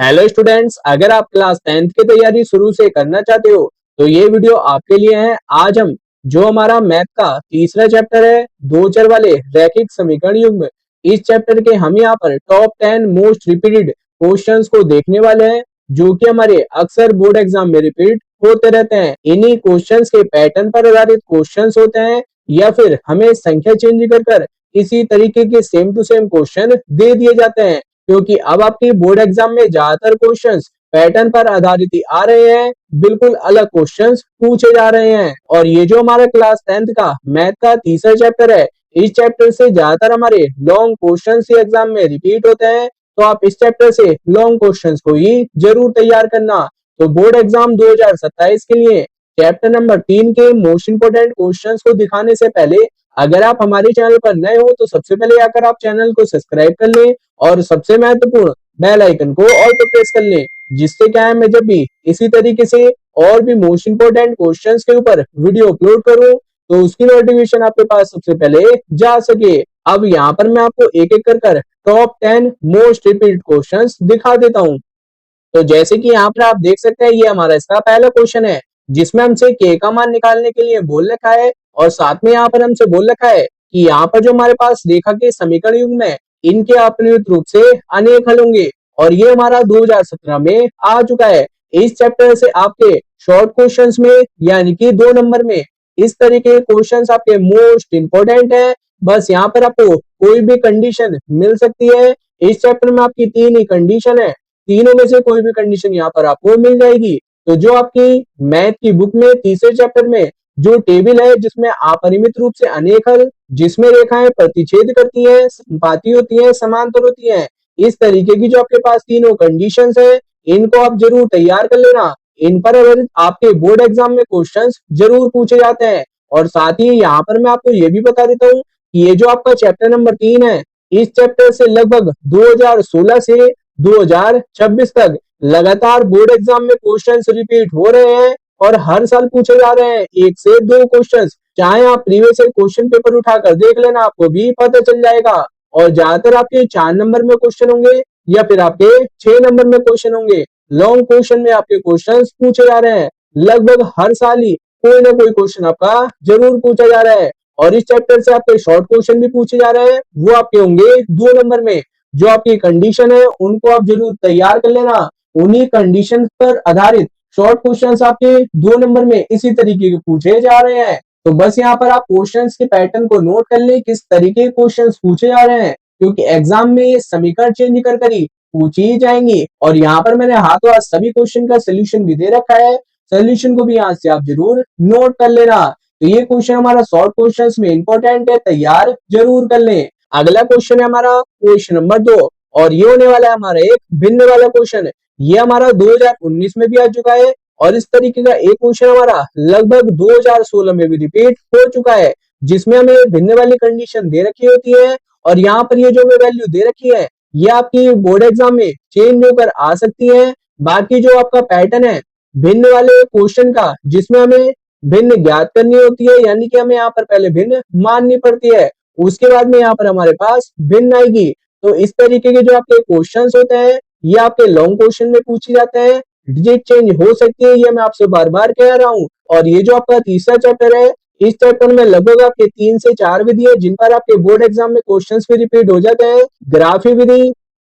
Hello students, अगर आप class 10th की तैयारी शुरू से करना चाहते हो तो ये वीडियो आपके लिए है। आज हम जो हमारा मैथ का तीसरा चैप्टर है, दो चर वाले रैखिक समीकरण युग्म, इस चैप्टर के हम यहाँ पर टॉप 10 मोस्ट रिपीटेड क्वेश्चंस को देखने वाले हैं, जो कि हमारे अक्सर बोर्ड एग्जाम में रिपीट होते रहते हैं। इन्हीं क्वेश्चंस के पैटर्न पर आधारित क्वेश्चंस होते हैं, या फिर हमें संख्या चेंज कर इसी तरीके के सेम टू सेम क्वेश्चन दे दिए जाते हैं, क्योंकि अब आपकी बोर्ड एग्जाम में ज्यादातर क्वेश्चंस पैटर्न पर आधारित ही आ रहे हैं, बिल्कुल अलग क्वेश्चंस पूछे जा रहे हैं। और ये जो हमारा क्लास 10th का मैथ का तीसरा चैप्टर है, इस चैप्टर से ज्यादातर हमारे लॉन्ग क्वेश्चंस ही एग्जाम में रिपीट होते हैं, तो आप इस चैप्टर से लॉन्ग क्वेश्चंस को ही जरूर तैयार करना। तो बोर्ड एग्जाम 2027 के लिए चैप्टर नंबर 3 के मोस्ट इंपोर्टेंट क्वेश्चंस को दिखाने से पहले, अगर आप हमारे चैनल पर नए हो तो सबसे पहले आकर आप चैनल को सब्सक्राइब कर लें और सबसे महत्वपूर्ण बेल आइकन को ऑल पे प्रेस कर लें, जिससे क्या है मैं जब भी इसी तरीके से और भी मोस्ट इंपोर्टेंट क्वेश्चंस के ऊपर वीडियो अपलोड करूं तो उसकी नोटिफिकेशन आपके पास सबसे पहले जा सके। अब यहाँ पर मैं आपको एक एक कर टॉप 10 मोस्ट रिपीटेड क्वेश्चंस दिखा देता हूँ। तो जैसे कि यहाँ पर आप देख सकते हैं, ये हमारा इसका पहला क्वेश्चन है, जिसमें हमसे के का मान निकालने के लिए बोल रखा है और साथ में यहाँ पर हमसे बोल रखा है कि यहाँ पर जो हमारे पास रेखा के समीकरण युग्म है, इनके अपनियुक्त रूप से अनेक हल होंगे। और ये हमारा 2017 में आ चुका है। इस चैप्टर से आपके शॉर्ट क्वेश्चंस में यानी कि 2 नंबर में इस तरीके के क्वेश्चंस आपके मोस्ट इंपोर्टेंट है। बस यहाँ पर आपको कोई भी कंडीशन मिल सकती है। इस चैप्टर में आपकी 3 ही कंडीशन है, तीनों में से कोई भी कंडीशन यहाँ पर आपको मिल जाएगी। तो जो आपकी मैथ की बुक में तीसरे चैप्टर में जो टेबल है, जिसमें अपरिमित रूप से अनेक हल, जिसमें रेखाएं प्रतिच्छेद करती हैं, संपाती होती हैं, समांतर होती हैं, इस तरीके की जो आपके पास तीनों कंडीशंस है, इनको आप जरूर तैयार कर लेना। इन पर अगर आपके बोर्ड एग्जाम में क्वेश्चंस जरूर पूछे जाते हैं। और साथ ही यहाँ पर मैं आपको ये भी बता देता हूँ कि ये जो आपका चैप्टर नंबर 3 है, इस चैप्टर से लगभग 2016 से 2026 तक लगातार बोर्ड एग्जाम में क्वेश्चंस रिपीट हो रहे हैं और हर साल पूछे जा रहे हैं 1 से 2 क्वेश्चंस। चाहे आप प्रीवियस क्वेश्चन पेपर उठाकर देख लेना, आपको भी पता चल जाएगा। और ज्यादातर आपके 4 नंबर में क्वेश्चन होंगे या फिर आपके 6 नंबर में क्वेश्चन होंगे। लॉन्ग क्वेश्चन में आपके क्वेश्चंस पूछे जा रहे हैं, लगभग हर साल ही कोई ना कोई क्वेश्चन आपका जरूर पूछा जा रहा है। और इस चैप्टर से आपके शॉर्ट क्वेश्चन भी पूछे जा रहे हैं, वो आपके होंगे 2 नंबर में। जो आपकी कंडीशन है उनको आप जरूर तैयार कर लेना। उन्हीं कंडीशन पर आधारित शॉर्ट क्वेश्चंस आपके 2 नंबर में इसी तरीके के पूछे जा रहे हैं। तो बस यहाँ पर आप क्वेश्चंस के पैटर्न को नोट कर ले, किस तरीके के क्वेश्चंस पूछे जा रहे हैं, क्योंकि एग्जाम में ये समीकरण चेंज कर ही पूछी जाएंगी। और यहाँ पर मैंने हाथों हाथ सभी क्वेश्चन का सोल्यूशन भी दे रखा है, सोल्यूशन को भी यहाँ से आप जरूर नोट कर लेना। तो ये क्वेश्चन हमारा शॉर्ट क्वेश्चंस में इंपॉर्टेंट है, तैयार जरूर कर लें। अगला क्वेश्चन है हमारा क्वेश्चन नंबर 2, और ये होने वाला है हमारा एक भिन्न वाला क्वेश्चन। ये हमारा 2019 में भी आ चुका है और इस तरीके का एक क्वेश्चन हमारा लगभग 2016 में भी रिपीट हो चुका है, जिसमें हमें भिन्न वाली कंडीशन दे रखी होती है। और यहाँ पर ये जो हमें वैल्यू दे रखी है, ये आपकी बोर्ड एग्जाम में चेंज होकर आ सकती है। बाकी जो आपका पैटर्न है भिन्न वाले क्वेश्चन का, जिसमें हमें भिन्न ज्ञात करनी होती है, यानी कि हमें यहाँ पर पहले भिन्न माननी पड़ती है, उसके बाद में यहाँ पर हमारे पास भिन्न आएगी। तो इस तरीके के जो आपके क्वेश्चंस होते हैं, ये आपके लॉन्ग क्वेश्चन में पूछे जाते हैं। डिजिट चेंज हो सकती है, ये मैं आपसे बार बार कह रहा हूँ। और ये जो आपका तीसरा चैप्टर है, इस चैप्टर में लगभग आपके 3 से 4 विधि है, जिन पर आपके बोर्ड एग्जाम में क्वेश्चंस भी रिपीट हो जाते हैं। ग्राफी विधि,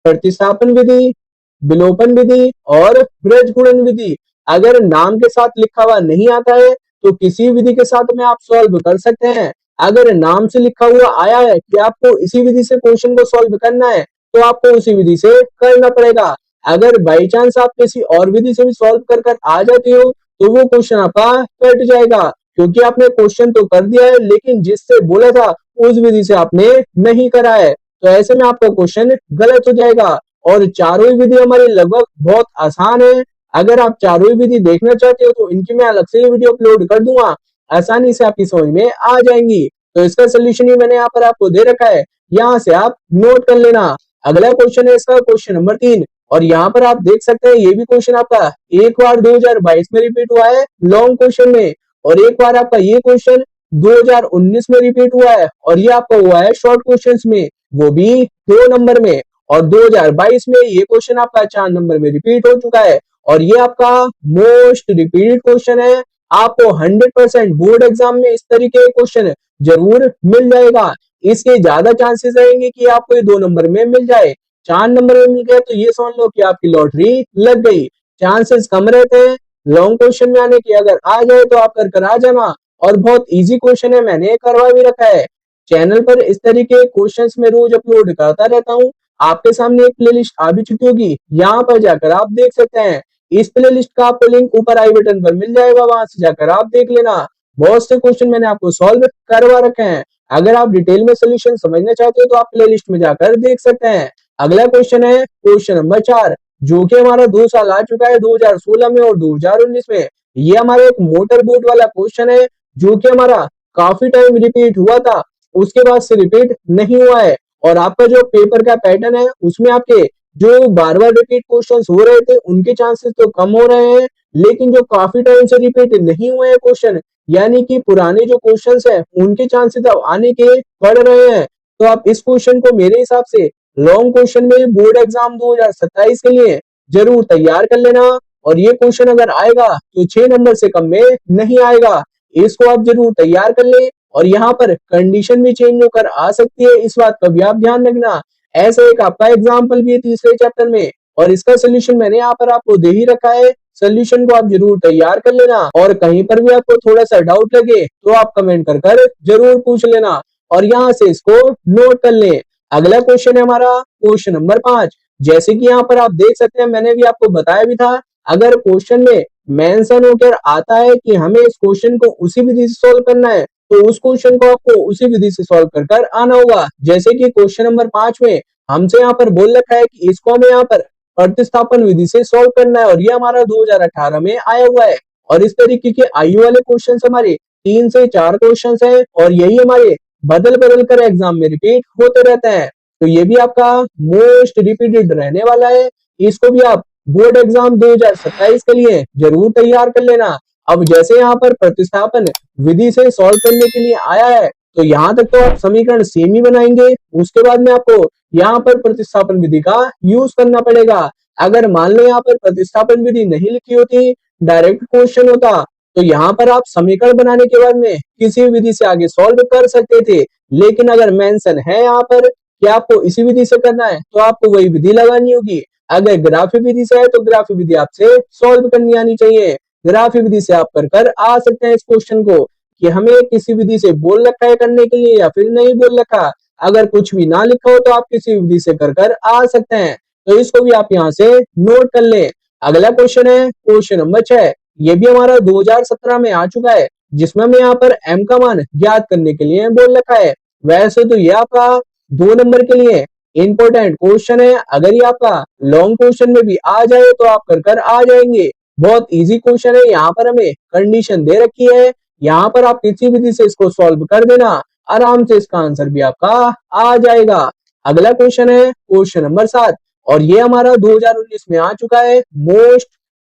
प्रतिस्थापन विधि, विलोपन विधि और ब्रज गुणन विधि। अगर नाम के साथ लिखा हुआ नहीं आता है तो किसी विधि के साथ में आप सॉल्व कर सकते हैं। अगर नाम से लिखा हुआ आया है कि आपको इसी विधि से क्वेश्चन को सॉल्व करना है, तो आपको उसी विधि से करना पड़ेगा। अगर बाई चांस आप किसी और विधि से भी सॉल्व कर आ जाती हो तो वो क्वेश्चन आपका कट जाएगा, क्योंकि आपने क्वेश्चन तो कर दिया है लेकिन जिससे बोला था उस विधि से आपने नहीं करा है। तो ऐसे में आपका क्वेश्चन गलत हो जाएगा। और चारों ही विधि हमारी लगभग बहुत आसान है। अगर आप चारों ही विधि देखना चाहते हो तो इनकी मैं अलग से वीडियो अपलोड कर दूंगा, आसानी से आपकी समझ में आ जाएंगी। तो इसका सोल्यूशन ही मैंने यहाँ पर आपको दे रखा है, यहाँ से आप नोट कर लेना। अगला क्वेश्चन है इसका क्वेश्चन नंबर 3, और यहाँ पर आप देख सकते हैं ये भी क्वेश्चन आपका एक बार 2022 में रिपीट हुआ है लॉन्ग क्वेश्चन में, और एक बार आपका ये क्वेश्चन 2019 में रिपीट हुआ है, और ये आपका हुआ है शॉर्ट क्वेश्चन में, वो भी 2 नंबर में। और 2022 में ये क्वेश्चन आपका 4 नंबर में रिपीट हो चुका है और ये आपका मोस्ट रिपीटेड क्वेश्चन है। आपको 100% बोर्ड एग्जाम में इस तरीके के क्वेश्चन जरूर मिल जाएगा। इसके ज्यादा चांसेस रहेंगे कि आपको ये 2 नंबर में मिल जाए। 4 नंबर में मिल गया तो ये समझ लो कि आपकी लॉटरी लग गई। चांसेस कम रहते हैं लॉन्ग क्वेश्चन में आने की, अगर आ जाए तो आप कर आ जाना। और बहुत इजी क्वेश्चन है, मैंने करवा भी रखा है। चैनल पर इस तरीके के क्वेश्चंस मैं रोज अपलोड करता रहता हूँ। आपके सामने एक प्लेलिस्ट आ भी चुकी होगी, यहाँ पर जाकर आप देख सकते हैं। इस प्लेलिस्ट का आपको लिंक ऊपर आई बटन पर मिल जाएगा, वहां से जाकर आप देख लेना। बहुत से क्वेश्चन मैंने आपको सॉल्व करवा रखे हैं। अगर आप डिटेल में सोल्यूशन समझना चाहते हो तो आप प्लेलिस्ट में जाकर देख सकते हैं। अगला क्वेश्चन है क्वेश्चन नंबर 4, जो कि हमारा 2 साल आ चुका है 2016 में और 2019 में। ये हमारा एक मोटर बोट वाला क्वेश्चन है जो कि हमारा काफी टाइम रिपीट हुआ था, उसके बाद से रिपीट नहीं हुआ है। और आपका जो पेपर का पैटर्न है उसमें आपके जो बार बार रिपीट क्वेश्चंस हो रहे थे उनके चांसेस तो कम हो रहे हैं, लेकिन जो काफी टाइम से रिपीट नहीं हुए हैं क्वेश्चन, यानी कि पुराने जो क्वेश्चंस है उनके चांसेस अब आने के बढ़ रहे हैं। तो आप इस क्वेश्चन को मेरे हिसाब से लॉन्ग क्वेश्चन में बोर्ड एग्जाम 2027 के लिए जरूर तैयार कर लेना। और ये क्वेश्चन अगर आएगा तो 6 नंबर से कम में नहीं आएगा, इसको आप जरूर तैयार कर ले। और यहाँ पर कंडीशन भी चेंज होकर आ सकती है, इस बात का भी आप ध्यान रखना। ऐसा एक आपका एग्जाम्पल भी है तीसरे चैप्टर में और इसका सोल्यूशन मैंने यहाँ पर आपको दे ही रखा है। सोल्यूशन को आप जरूर तैयार कर लेना और कहीं पर भी आपको थोड़ा सा डाउट लगे तो आप कमेंट कर जरूर पूछ लेना और यहाँ से इसको नोट कर लें। अगला क्वेश्चन है हमारा क्वेश्चन नंबर 5। जैसे कि यहाँ पर आप देख सकते हैं, मैंने भी आपको बताया भी था, अगर क्वेश्चन में मेंशन होकर आता है कि हमें इस क्वेश्चन को उसी विधि से सॉल्व करना है तो उस क्वेश्चन को आपको उसी विधि से सॉल्व कर आना होगा। जैसे कि क्वेश्चन नंबर 5 में हमसे यहाँ पर बोल रखा है कि इसको हमें यहाँ पर प्रतिस्थापन विधि से सॉल्व करना है और ये हमारा 2018 में आया हुआ है। और इस तरीके के आयु वाले क्वेश्चन हमारे 3 से 4 क्वेश्चन है और यही हमारे बदल बदल कर एग्जाम में रिपीट होते रहते हैं। तो ये भी आपका मोस्ट रिपीटेड रहने वाला है, इसको भी आप बोर्ड एग्जाम 2027 के लिए जरूर तैयार कर लेना। अब जैसे यहाँ पर प्रतिस्थापन विधि से सॉल्व करने के लिए आया है तो यहाँ तक तो आप समीकरण सेम ही बनाएंगे, उसके बाद में आपको यहाँ पर प्रतिस्थापन विधि का यूज करना पड़ेगा। अगर मान लो यहाँ पर प्रतिस्थापन विधि नहीं लिखी होती, डायरेक्ट क्वेश्चन होता, तो यहाँ पर आप समीकरण बनाने के बाद में किसी विधि से आगे सॉल्व कर सकते थे। लेकिन अगर मेंशन है यहाँ पर कि आपको इसी विधि से करना है तो आपको वही विधि लगानी होगी। अगर ग्राफी विधि से है तो ग्राफी विधि आपसे सॉल्व करनी आनी चाहिए। ग्राफी विधि से आप कर आ सकते हैं इस क्वेश्चन को कि हमें किसी विधि से बोल रखा है करने के लिए या फिर नहीं बोल रखा। अगर कुछ भी ना लिखा हो तो आप किसी विधि से कर आ सकते हैं। तो इसको भी आप यहाँ से नोट कर लें। अगला क्वेश्चन है क्वेश्चन नंबर 6। ये भी हमारा 2017 में आ चुका है, जिसमें हमें यहाँ पर m का मान ज्ञात करने के लिए बोल रखा है। वैसे तो ये आपका 2 नंबर के लिए इंपॉर्टेंट क्वेश्चन है, अगर ये आपका लॉन्ग क्वेश्चन में भी आ जाए तो आप कर आ जाएंगे। बहुत इजी क्वेश्चन है, यहाँ पर हमें कंडीशन दे रखी है, यहाँ पर आप किसी विधि से इसको सॉल्व कर देना, आराम से इसका आंसर भी आपका आ जाएगा। अगला क्वेश्चन है क्वेश्चन नंबर 7 और ये हमारा 2019 में आ चुका है।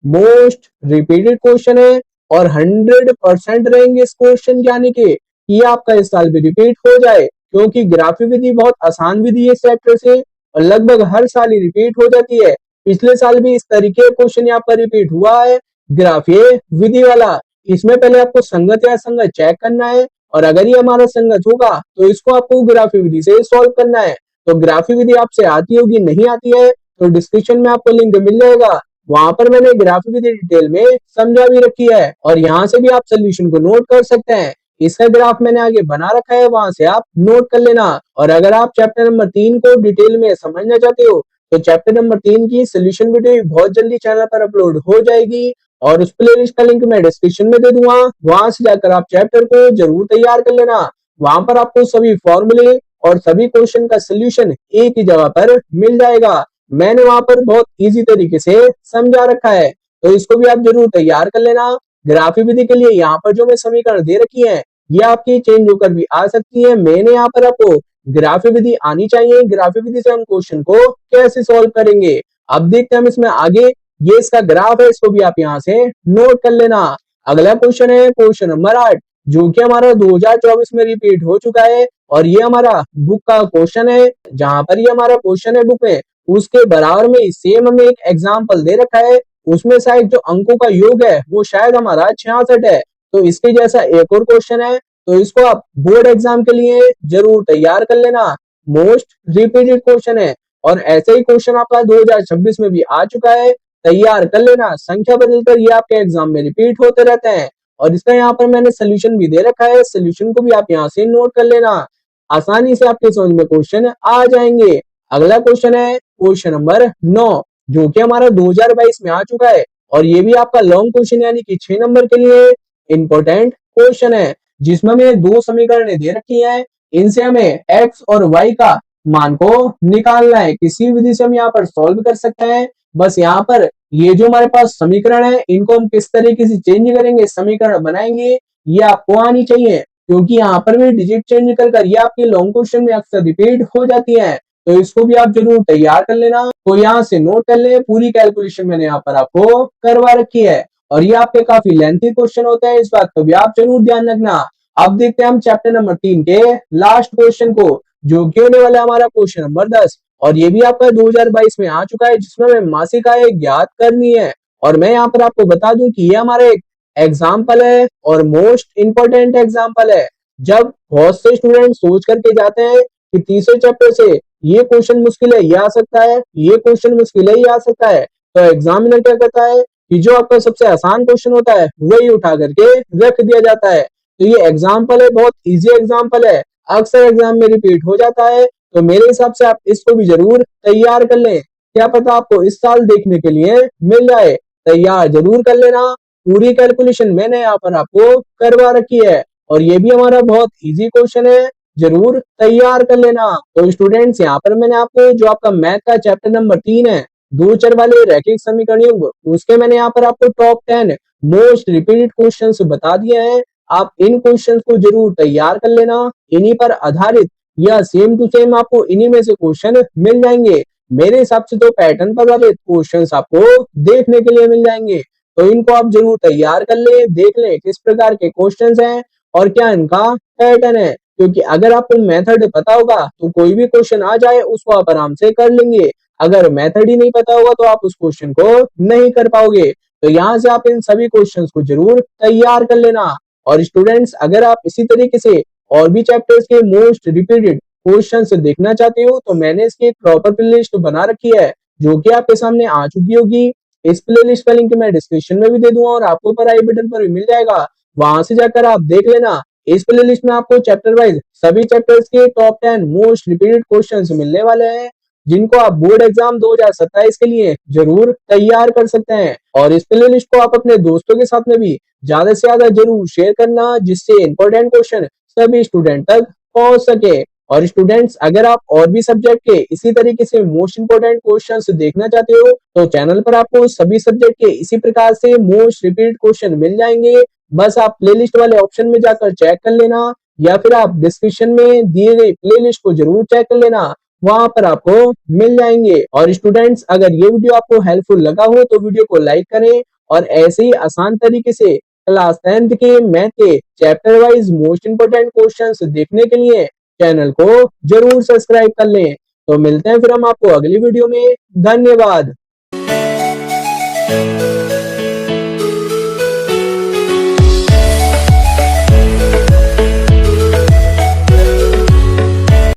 मोस्ट रिपीटेड क्वेश्चन है और 100% रहेंगे इस क्वेश्चन के आने के कि आपका इस साल भी रिपीट हो जाए, क्योंकि ग्राफी विधि बहुत आसान विधि है इस चैप्टर से और लगभग हर साल ही रिपीट हो जाती है। पिछले साल भी इस तरीके का क्वेश्चन यहाँ पर रिपीट हुआ है ग्राफी विधि वाला। इसमें पहले आपको संगत या असंगत चेक करना है और अगर ये हमारा संगत होगा तो इसको आपको ग्राफी विधि से सॉल्व करना है। तो ग्राफी विधि आपसे आती होगी, नहीं आती है तो डिस्क्रिप्शन में आपको लिंक मिल जाएगा, वहां पर मैंने ग्राफी विधि डिटेल में समझा भी रखी है और यहाँ से भी आप सोल्यूशन को नोट कर सकते हैं। इसका ग्राफ मैंने आगे बना रखा है, वहां से आप नोट कर लेना। और अगर आप चैप्टर नंबर 3 को डिटेल में समझना चाहते हो तो चैप्टर नंबर 3 की सोल्यूशन वीडियो बहुत जल्दी चैनल पर अपलोड हो जाएगी और उस प्लेलिस्ट का लिंक मैं डिस्क्रिप्शन में दे दूंगा, वहां से जाकर आप चैप्टर को जरूर तैयार कर लेना। वहां पर आपको सभी फॉर्मूले और सभी क्वेश्चन का सोल्यूशन एक ही जगह पर मिल जाएगा। मैंने वहां पर बहुत इजी तरीके से समझा रखा है, तो इसको भी आप जरूर तैयार कर लेना। ग्राफी विधि के लिए यहाँ पर जो मैं समीकरण दे रखी है ये आपकी चेंज होकर भी आ सकती है। मैंने यहाँ पर आपको ग्राफी विधि आनी चाहिए, ग्राफी विधि से हम क्वेश्चन को कैसे सॉल्व करेंगे। अब देखते हैं हम इसमें आगे। ये इसका ग्राफ है, इसको भी आप यहाँ से नोट कर लेना। अगला क्वेश्चन है क्वेश्चन नंबर 8, जो कि हमारा 2024 में रिपीट हो चुका है और ये हमारा बुक का क्वेश्चन है। जहां पर ये हमारा क्वेश्चन है बुक में उसके बराबर में सेम हमें एक एग्जाम्पल दे रखा है, उसमें शायद जो अंकों का योग है वो शायद हमारा 66 है। तो इसके जैसा एक और क्वेश्चन है, तो इसको आप बोर्ड एग्जाम के लिए जरूर तैयार कर लेना। मोस्ट रिपीटेड क्वेश्चन है और ऐसे ही क्वेश्चन आपका 2026 में भी आ चुका है, तैयार कर लेना। संख्या बदलकर ये आपके एग्जाम में रिपीट होते रहते हैं और इसका यहाँ पर मैंने सोल्यूशन भी दे रखा है, सोल्यूशन को भी आप यहाँ से नोट कर लेना। आसानी से आपके समझ में क्वेश्चन आ जाएंगे। अगला क्वेश्चन है क्वेश्चन नंबर 9, जो कि हमारा 2022 में आ चुका है और ये भी आपका लॉन्ग क्वेश्चन यानी कि 6 नंबर के लिए इंपॉर्टेंट क्वेश्चन है, जिसमें हमें दो समीकरण दे रखी है, इनसे हमें x और y का मान को निकालना है। किसी विधि से हम यहाँ पर सॉल्व कर सकते हैं। बस यहाँ पर ये जो हमारे पास समीकरण है इनको हम किस तरीके से चेंज करेंगे, समीकरण बनाएंगे, ये आपको आनी चाहिए, क्योंकि यहाँ पर भी डिजिट चेंज कर ये आपके लॉन्ग क्वेश्चन में अक्सर रिपीट हो जाती है। तो इसको भी आप जरूर तैयार कर लेना। तो यहाँ से नोट कर ले, पूरी कैलकुलेशन मैंने यहाँ पर आपको करवा रखी है और ये आपके काफी लेंथी क्वेश्चन होते हैं, इस बात को भी आप जरूर ध्यान रखना। अब देखते हैं हम चैप्टर नंबर 3 के लास्ट क्वेश्चन को, जो कि होने वाला है हमारा क्वेश्चन नंबर 10 और ये भी आपका 2022 में आ चुका है, जिसमें हमें मासिक आय ज्ञात करनी है। और मैं यहाँ पर आपको बता दूं कि ये हमारा एक एग्जाम्पल है और मोस्ट इंपोर्टेंट एग्जाम्पल है। जब बहुत से स्टूडेंट सोच करके जाते हैं कि तीसरे चैप्टर से ये क्वेश्चन मुश्किल है, ये आ सकता है, ये क्वेश्चन मुश्किल है, ये आ सकता है, तो एग्जामिनर क्या करता है कि जो आपका सबसे आसान क्वेश्चन होता है वही उठा करके रख दिया जाता है। तो ये एग्जाम्पल है, बहुत इजी एग्जाम्पल है, अक्सर एग्जाम में रिपीट हो जाता है। तो मेरे हिसाब से आप इसको भी जरूर तैयार कर लें, क्या पता आपको इस साल देखने के लिए मिल जाए। तैयार जरूर कर लेना, पूरी कैलकुलेशन मैंने यहाँ पर आपको करवा रखी है और ये भी हमारा बहुत इजी क्वेश्चन है, जरूर तैयार कर लेना। तो स्टूडेंट्स यहाँ पर मैंने आपको जो आपका मैथ का चैप्टर नंबर 3 है, दो चर वाले रैखिक समीकरण युग्म, उसके मैंने यहाँ पर आपको टॉप 10 मोस्ट रिपीटेड क्वेश्चंस बता दिए हैं। आप इन क्वेश्चंस को जरूर तैयार कर लेना, इन्हीं पर आधारित या सेम टू सेम आपको इन्हीं में से क्वेश्चन मिल जाएंगे। मेरे हिसाब से तो पैटर्न पर आधारित क्वेश्चंस आपको देखने के लिए मिल जाएंगे, तो इनको आप जरूर तैयार कर ले, देख ले किस प्रकार के क्वेश्चंस हैं और क्या इनका पैटर्न है। क्योंकि अगर आपको मेथड पता होगा तो कोई भी क्वेश्चन आ जाए उसको आप आराम से कर लेंगे, अगर मेथड ही नहीं पता होगा तो आप उस क्वेश्चन को नहीं कर पाओगे। तो यहाँ से आप इन सभी क्वेश्चंस को जरूर तैयार कर लेना। और स्टूडेंट्स अगर आप इसी तरीके से और भी चैप्टर्स के मोस्ट रिपीटेड क्वेश्चंस देखना चाहते हो तो मैंने इसकी एक प्रॉपर प्लेलिस्ट बना रखी है, जो कि आपके सामने आ चुकी होगी। इस प्लेलिस्ट का लिंक मैं डिस्क्रिप्शन में भी दे दूंगा और आपको ऊपर आई बटन पर भी मिल जाएगा, वहां से जाकर आप देख लेना। इस प्लेलिस्ट में आपको चैप्टर वाइज सभी चैप्टर्स के टॉप 10 मोस्ट रिपीटेड क्वेश्चंस मिलने वाले हैं, जिनको आप बोर्ड एग्जाम 2027 के लिए जरूर तैयार कर सकते हैं। और इस प्लेलिस्ट को आप अपने दोस्तों के साथ में भी ज्यादा से ज्यादा जरूर शेयर करना, जिससे इंपॉर्टेंट क्वेश्चन सभी स्टूडेंट तक पहुंच सके। और स्टूडेंट्स अगर आप और भी सब्जेक्ट के इसी तरीके से मोस्ट इंपोर्टेंट क्वेश्चंस देखना चाहते हो तो चैनल पर आपको सभी सब्जेक्ट के इसी प्रकार से मोस्ट रिपीटेड क्वेश्चन मिल जाएंगे। बस आप प्लेलिस्ट वाले ऑप्शन में जाकर चेक कर लेना या फिर आप डिस्क्रिप्शन में दिए गए प्लेलिस्ट को जरूर चेक कर लेना, वहां पर आपको मिल जाएंगे। और स्टूडेंट्स अगर ये वीडियो आपको हेल्पफुल लगा हो तो वीडियो को लाइक करें और ऐसे ही आसान तरीके से क्लास 10th के मैथ के chapter wise most important questions देखने के लिए चैनल को जरूर सब्सक्राइब कर लें। तो मिलते हैं फिर हम आपको अगली वीडियो में। धन्यवाद।